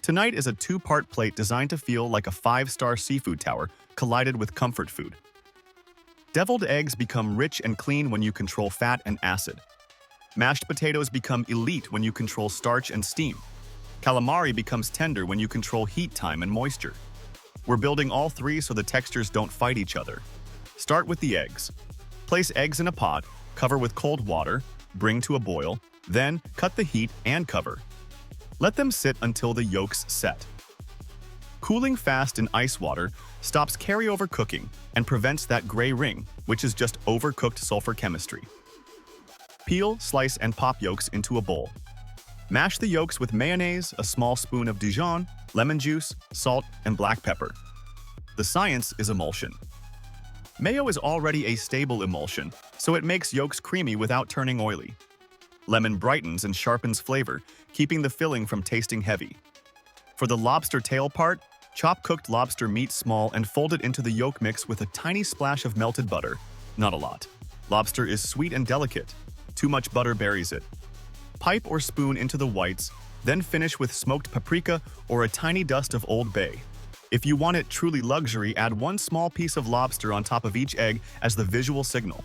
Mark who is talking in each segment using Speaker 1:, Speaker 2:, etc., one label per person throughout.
Speaker 1: Tonight is a two-part plate designed to feel like a five-star seafood tower collided with comfort food. Deviled eggs become rich and clean when you control fat and acid. Mashed potatoes become elite when you control starch and steam. Calamari becomes tender when you control heat time and moisture. We're building all three so the textures don't fight each other. Start with the eggs. Place eggs in a pot, cover with cold water, bring to a boil, then cut the heat and cover. Let them sit until the yolks set. Cooling fast in ice water stops carryover cooking and prevents that gray ring, which is just overcooked sulfur chemistry. Peel, slice, and pop yolks into a bowl. Mash the yolks with mayonnaise, a small spoon of Dijon, lemon juice, salt, and black pepper. The science is emulsion. Mayo is already a stable emulsion, so it makes yolks creamy without turning oily. Lemon brightens and sharpens flavor, keeping the filling from tasting heavy. For the lobster tail part, chop cooked lobster meat small and fold it into the yolk mix with a tiny splash of melted butter. Not a lot. Lobster is sweet and delicate. Too much butter buries it. Pipe or spoon into the whites, then finish with smoked paprika or a tiny dust of Old Bay. If you want it truly luxury, add one small piece of lobster on top of each egg as the visual signal.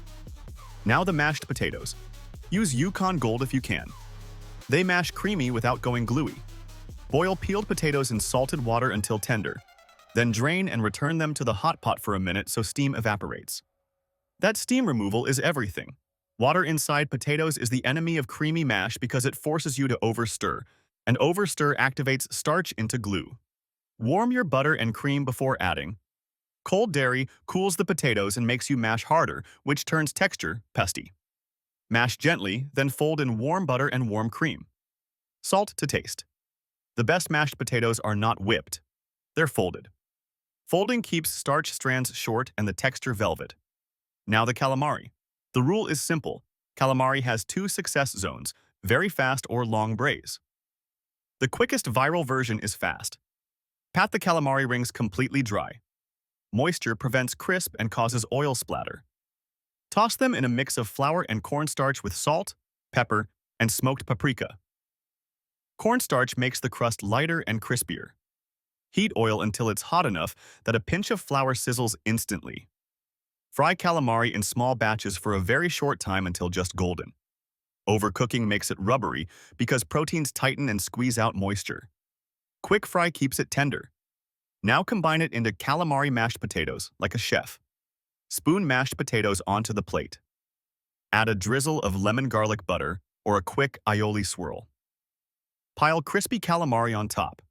Speaker 1: Now the mashed potatoes. Use Yukon Gold if you can. They mash creamy without going gluey. Boil peeled potatoes in salted water until tender. Then drain and return them to the hot pot for a minute so steam evaporates. That steam removal is everything. Water inside potatoes is the enemy of creamy mash because it forces you to overstir, and overstir activates starch into glue. Warm your butter and cream before adding. Cold dairy cools the potatoes and makes you mash harder, which turns texture pesty. Mash gently, then fold in warm butter and warm cream. Salt to taste. The best mashed potatoes are not whipped. They're folded. Folding keeps starch strands short and the texture velvet. Now the calamari. The rule is simple. Calamari has two success zones, very fast or long braise. The quickest viral version is fast. Pat the calamari rings completely dry. Moisture prevents crisp and causes oil splatter. Toss them in a mix of flour and cornstarch with salt, pepper, and smoked paprika. Cornstarch makes the crust lighter and crispier. Heat oil until it's hot enough that a pinch of flour sizzles instantly. Fry calamari in small batches for a very short time until just golden. Overcooking makes it rubbery because proteins tighten and squeeze out moisture. Quick fry keeps it tender. Now combine it into calamari mashed potatoes, like a chef. Spoon mashed potatoes onto the plate. Add a drizzle of lemon garlic butter or a quick aioli swirl. Pile crispy calamari on top.